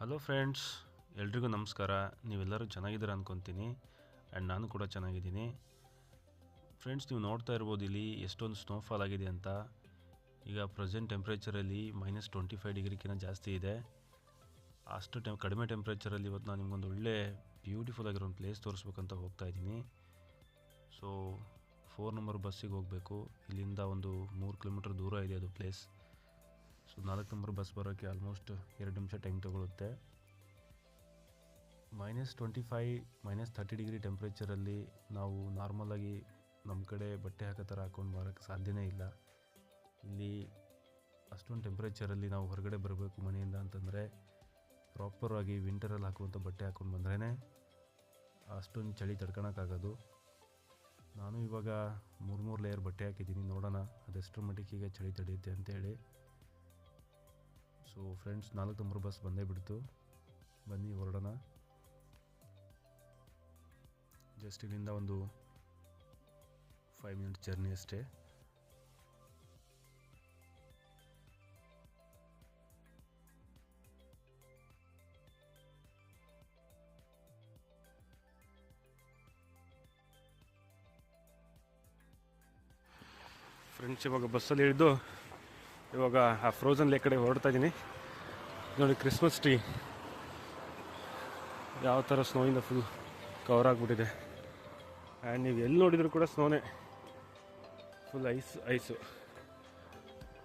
Hello friends, ಎಲ್ರಿಗೂ ನಮಸ್ಕಾರ. ನೀವೆಲ್ಲರೂ ಚೆನ್ನಾಗಿದ್ದೀರ ಅಂದ್ಕೊತೀನಿ. ಆ್ಯಂಡ್ ನಾನು ಕೂಡ ಚೆನ್ನಾಗಿದ್ದೀನಿ. ಫ್ರೆಂಡ್ಸ್, ನೀವು ನೋಡ್ತಾ ಇರ್ಬೋದು ಇಲ್ಲಿ ಎಷ್ಟೊಂದು ಸ್ನೋಫಾಲ್ ಆಗಿದೆ ಅಂತ. ಈಗ ಪ್ರೆಸೆಂಟ್ ಟೆಂಪ್ರೇಚರಲ್ಲಿ -25 ಡಿಗ್ರಿಗಿಂತ ಜಾಸ್ತಿ ಇದೆ. ಅಷ್ಟು ಕಡಿಮೆ ಟೆಂಪ್ರೇಚರಲ್ಲಿ ಇವತ್ತು ನಾನು ನಿಮ್ಗೊಂದು ಒಳ್ಳೆ ಬ್ಯೂಟಿಫುಲ್ ಆಗಿರೋ ಒಂದು ಪ್ಲೇಸ್ ತೋರಿಸ್ಬೇಕಂತ ಹೋಗ್ತಾ ಇದ್ದೀನಿ. ಸೊ 4 ನಂಬರ್ ಬಸ್ಸಿಗೆ ಹೋಗಬೇಕು. ಇಲ್ಲಿಂದ ಒಂದು 3 ಕಿಲೋಮೀಟರ್ ದೂರ ಇದೆ ಅದು ಪ್ಲೇಸ್. ಸೊ 4 ನಂಬರ್ ಬಸ್ ಬರೋಕ್ಕೆ ಆಲ್ಮೋಸ್ಟ್ 2 ನಿಮಿಷ ಟೈಮ್ ತೊಗೊಳುತ್ತೆ. -25 -30 ಡಿಗ್ರಿ ಟೆಂಪ್ರೇಚರಲ್ಲಿ ನಾವು ನಾರ್ಮಲಾಗಿ ನಮ್ಮ ಕಡೆ ಬಟ್ಟೆ ಹಾಕೋ ಥರ ಹಾಕ್ಕೊಂಡು ಬರೋಕ್ಕೆ ಸಾಧ್ಯನೇ ಇಲ್ಲ. ಇಲ್ಲಿ ಅಷ್ಟೊಂದು ಟೆಂಪ್ರೇಚರಲ್ಲಿ ನಾವು ಹೊರಗಡೆ ಬರಬೇಕು ಮನೆಯಿಂದ ಅಂತಂದರೆ ಪ್ರಾಪರಾಗಿ ವಿಂಟರಲ್ಲಿ ಹಾಕುವಂಥ ಬಟ್ಟೆ ಹಾಕ್ಕೊಂಡು ಬಂದ್ರೇ ಅಷ್ಟೊಂದು ಚಳಿ ತಡ್ಕೊಳಕ್ಕಾಗೋದು. ನಾನು ಇವಾಗ 3 ಲೇಯರ್ ಬಟ್ಟೆ ಹಾಕಿದ್ದೀನಿ. ನೋಡೋಣ ಅದೆಷ್ಟರ ಮಟ್ಟಿಗೆ ಈಗ ಚಳಿ ತಡೆಯುತ್ತೆ ಅಂತೇಳಿ. ಸೊ ಫ್ರೆಂಡ್ಸ್, 4 ನಂಬರ್ ಬಸ್ ಬಂದೇ ಬಿಡ್ತು. ಬನ್ನಿ ಹೊರಡೋಣ. ಜಸ್ಟ್ ಇಲ್ಲಿಂದ ಒಂದು 5 ಮಿನಿಟ್ಸ್ ಜರ್ನಿ ಅಷ್ಟೇ. ಫ್ರೆಂಡ್ಸ್, ಇವಾಗ ಬಸ್ಸಲ್ಲಿ ಇಳಿದು ಇವಾಗ ಆ ಫ್ರೋಝನ್ ಲೇಕ್ ಕಡೆ ಹೊರಡ್ತಾ ಇದ್ದೀನಿ. ನೋಡಿ, ಕ್ರಿಸ್ಮಸ್ ಟ್ರೀ ಯಾವ ಥರ ಸ್ನೋಯಿಂದ ಫುಲ್ ಕವರ್ ಆಗಿಬಿಟ್ಟಿದೆ. ಆ್ಯಂಡ್ ನೀವು ಎಲ್ಲಿ ನೋಡಿದರೂ ಕೂಡ ಸ್ನೋನೇ, ಫುಲ್ ಐಸು.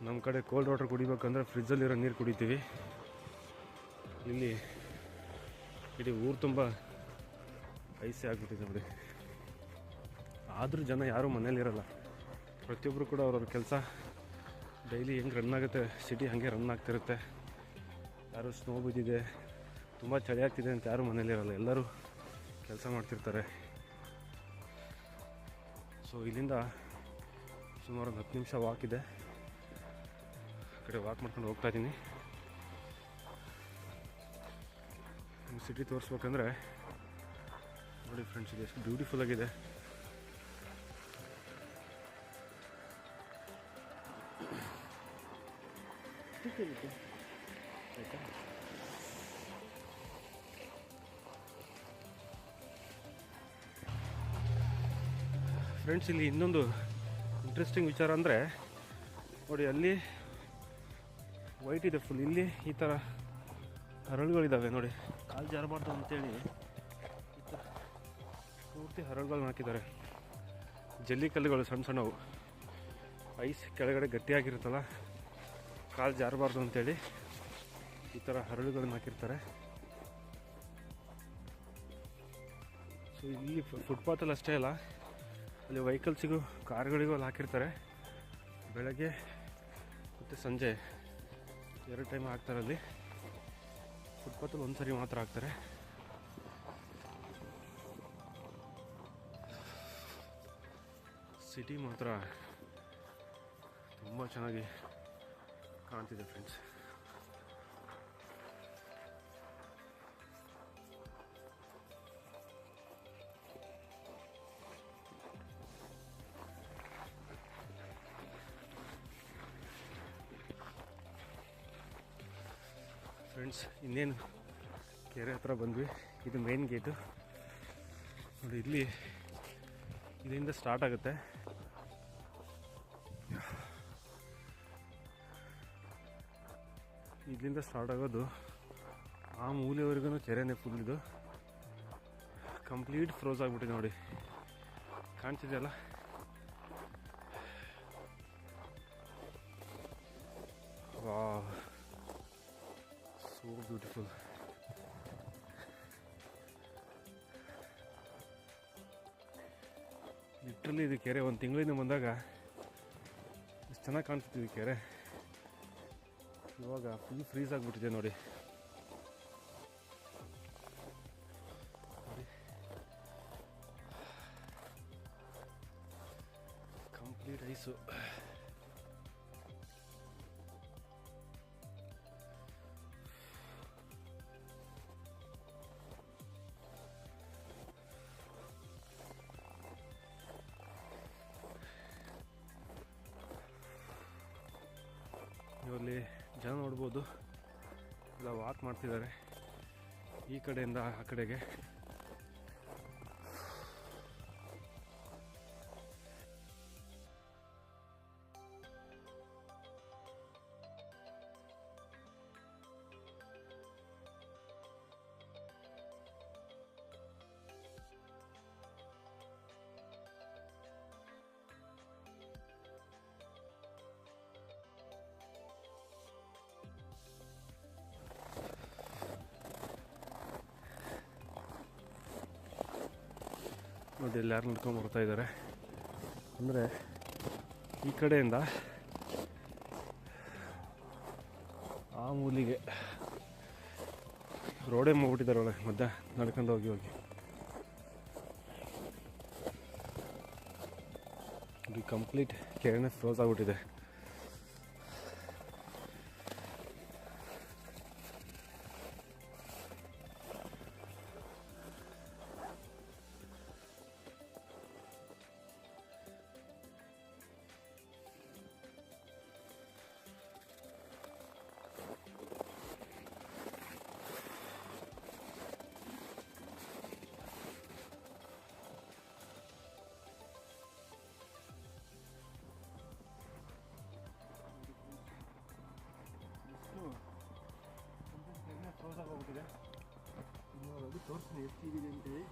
ನಮ್ಮ ಕಡೆ ಕೋಲ್ಡ್ ವಾಟರ್ ಕುಡಿಬೇಕಂದ್ರೆ ಫ್ರಿಜ್ಜಲ್ಲಿರೋ ನೀರು ಕುಡಿತೀವಿ. ಇಲ್ಲಿ ಇಡೀ ಊರು ತುಂಬ ಐಸೇ ಆಗಿಬಿಟ್ಟಿದೆ ನೋಡಿ. ಆದರೂ ಜನ ಯಾರೂ ಮನೇಲಿರಲ್ಲ. ಪ್ರತಿಯೊಬ್ಬರು ಕೂಡ ಅವ್ರವ್ರ ಕೆಲಸ ಡೈಲಿ ಹೆಂಗೆ ರನ್ ಆಗುತ್ತೆ, ಸಿಟಿ ಹಾಗೆ ರನ್ ಆಗ್ತಿರುತ್ತೆ. ಯಾರು ಸ್ನೋ ಬಿದ್ದಿದೆ, ತುಂಬ ಚಳಿ ಆಗ್ತಿದೆ ಅಂತ ಯಾರೂ ಮನೇಲಿರಲ್ಲ. ಎಲ್ಲರೂ ಕೆಲಸ ಮಾಡ್ತಿರ್ತಾರೆ. ಸೊ ಇಲ್ಲಿಂದ ಸುಮಾರು ಒಂದು 10 ನಿಮಿಷ ವಾಕ್ ಇದೆ. ಆ ಕಡೆ ವಾಕ್ ಮಾಡ್ಕೊಂಡು ಹೋಗ್ತಾ ಇದ್ದೀನಿ. ಸಿಟಿ ತೋರಿಸ್ಬೇಕಂದ್ರೆ ನೋಡಿ ಫ್ರೆಂಡ್ಸ್, ಇದು ಎಷ್ಟು ಬ್ಯೂಟಿಫುಲ್ ಆಗಿದೆ. ಫ್ರೆಂಡ್ಸ್, ಇಲ್ಲಿ ಇನ್ನೊಂದು ಇಂಟ್ರೆಸ್ಟಿಂಗ್ ವಿಚಾರ ಅಂದರೆ ನೋಡಿ, ಅಲ್ಲಿ ವೈಟ್ ಇದೆ ಫುಲ್. ಇಲ್ಲಿ ಈ ಥರ ಹರಳುಗಳಿದ್ದಾವೆ ನೋಡಿ. ಕಾಲು ಜಾರಬಾರ್ದು ಅಂತೇಳಿ ಈ ಥರ ಪೂರ್ತಿ ಹರಳುಗಳನ್ನ ಹಾಕಿದ್ದಾರೆ. ಜಲ್ಲಿ ಕಲ್ಲುಗಳು ಸಣ್ಣ ಸಣ್ಣವು, ಐಸ್ ಕೆಳಗಡೆ ಗಟ್ಟಿಯಾಗಿರುತ್ತಲ್ಲ, ಕಾಲು ಜಾರಬಾರ್ದು ಅಂತೇಳಿ ಈ ಥರ ಹರಳುಗಳನ್ನ ಹಾಕಿರ್ತಾರೆ. ಸೊ ಇಲ್ಲಿ ಫುಟ್ಪಾತಲ್ಲಿ ಅಷ್ಟೇ ಅಲ್ಲ, ಅಲ್ಲಿ ವೆಹಿಕಲ್ಸಿಗೂ ಕಾರ್ಗಳಿಗೂ ಅಲ್ಲಿ ಹಾಕಿರ್ತಾರೆ. ಬೆಳಗ್ಗೆ ಮತ್ತು ಸಂಜೆ 2 ಟೈಮ್ ಹಾಕ್ತಾರೆ. ಅಲ್ಲಿ ಫುಟ್ಪಾತಲ್ಲಿ ಒಂದು ಸರಿ ಮಾತ್ರ ಹಾಕ್ತಾರೆ. ಸಿಟಿ ಮಾತ್ರ ತುಂಬ ಚೆನ್ನಾಗಿ ಕಾಣ್ತಿದೆ ಫ್ರೆಂಡ್ಸ್. ಫ್ರೆಂಡ್ಸ್, ಇನ್ನೇನು ಕೆರೆ ಹತ್ರ ಬಂದ್ವಿ. ಇದು ಮೇನ್ ಗೇಟು ನೋಡಿ. ಇಲ್ಲಿಂದ ಸ್ಟಾರ್ಟ್ ಆಗುತ್ತೆ. ಇಲ್ಲಿಂದ ಸ್ಟಾರ್ಟ್ ಆಗೋದು ಆ ಮೂಲೆವರೆಗೂ ಕೆರೆನೇ ಫುಲ್. ಇದು ಕಂಪ್ಲೀಟ್ ಫ್ರೋಸ್ ಆಗಿಬಿಟ್ಟಿದೆ ನೋಡಿ. ಕಾಣ್ತಿದೆಯಲ್ಲ, ವಾವ್, ಸೋ ಬ್ಯೂಟಿಫುಲ್. ಲಿಟ್ರಲಿ ಇದು ಕೆರೆ ಒಂದು ತಿಂಗಳಿಂದ ಬಂದಾಗ ಎಷ್ಟು ಚೆನ್ನಾಗಿ ಕಾಣಿಸ್ತಿದೆ ಕೆರೆ. ಇವಾಗ ಫುಲ್ ಫ್ರೀಸ್ ಆಗಿಬಿಟ್ಟಿದೆ ನೋಡಿ. Complete ice. ಇವರಲ್ಲಿ ಜನ ನೋಡ್ಬೋದು, ಎಲ್ಲ ವಾಕ್ ಮಾಡ್ತಿದ್ದಾರೆ. ಈ ಕಡೆಯಿಂದ ಆ ಕಡೆಗೆ ನೋಡಿ ಎಲ್ಲರೂ ನಡ್ಕೊಂಡು ಬರ್ತಾ ಇದ್ದಾರೆ. ಅಂದರೆ ಈ ಕಡೆಯಿಂದ ಆ ಮೂಲಿಗೆ ರೋಡೇ ಮಾಡ್ಬಿಟ್ಟಿದ್ದಾರೆ ಒಳಗೆ ಮಧ್ಯ ನಡ್ಕೊಂಡು ಹೋಗಿ ಇದು ಕಂಪ್ಲೀಟ್ ಕೆರೆನೇ ಫ್ರೋಸ್ ಆಗಿಬಿಟ್ಟಿದೆ. ಫ್ರೋಸ್ ಆಗೋಗ್ಬಿಟ್ಟಿದೆ. ಅದು ತೋರಿಸ್ತೀನಿ ಎಷ್ಟಿದೆ ಅಂತೇಳಿ.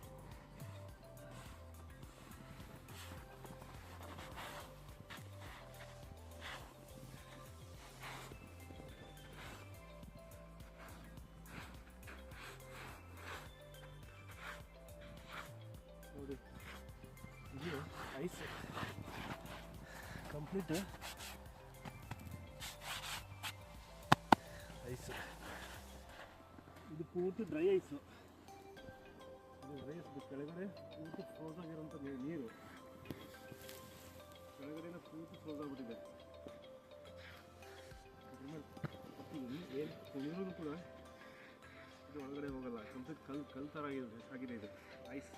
ನೋಡಿ ಇದು ಐಸ್ ಕಂಪ್ಲೀಟ್ ಐಸ್. ಇದು ಪೂರ್ತಿ ಡ್ರೈ ಐಸು. ಇದು ಡ್ರೈ ಐಸ್. ಕೆಳಗಡೆ ಪೂರ್ತಿ ಫ್ರೋಸ್ ಆಗಿರೋಂಥ ನೀರು ಕೆಳಗಡೆನ ಪೂರ್ತಿ ಫ್ರೋಸ್ ಆಗಿಬಿಟ್ಟಿದೆ. ಏನು ನೀರು ಕೂಡ ಇದು ಒಳಗಡೆ ಹೋಗಲ್ಲ. ಕಂಪ್ಲೀಟ್ ಕಲ್ ಥರ ಆಗಿದೆ ಇದು ಐಸ್.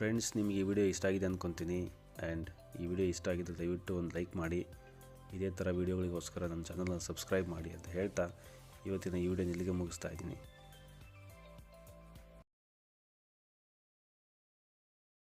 ಫ್ರೆಂಡ್ಸ್, ನಿಮಗೆ ಈ ವಿಡಿಯೋ ಇಷ್ಟ ಆಗಿದೆ ಅಂದ್ಕೊತೀನಿ. ಆ್ಯಂಡ್ ಈ ವಿಡಿಯೋ ಇಷ್ಟ ಆಗಿದ್ದರೆ ದಯವಿಟ್ಟು ಒಂದು ಲೈಕ್ ಮಾಡಿ. ಇದೇ ಥರ ವೀಡಿಯೋಗಳಿಗೋಸ್ಕರ ನನ್ನ ಚಾನಲ್ನ ಸಬ್ಸ್ಕ್ರೈಬ್ ಮಾಡಿ ಅಂತ ಹೇಳ್ತಾ ಇವತ್ತಿನ ಈ ವಿಡಿಯೋನ ಇಲ್ಲಿಗೆ ಮುಗಿಸ್ತಾ ಇದ್ದೀನಿ.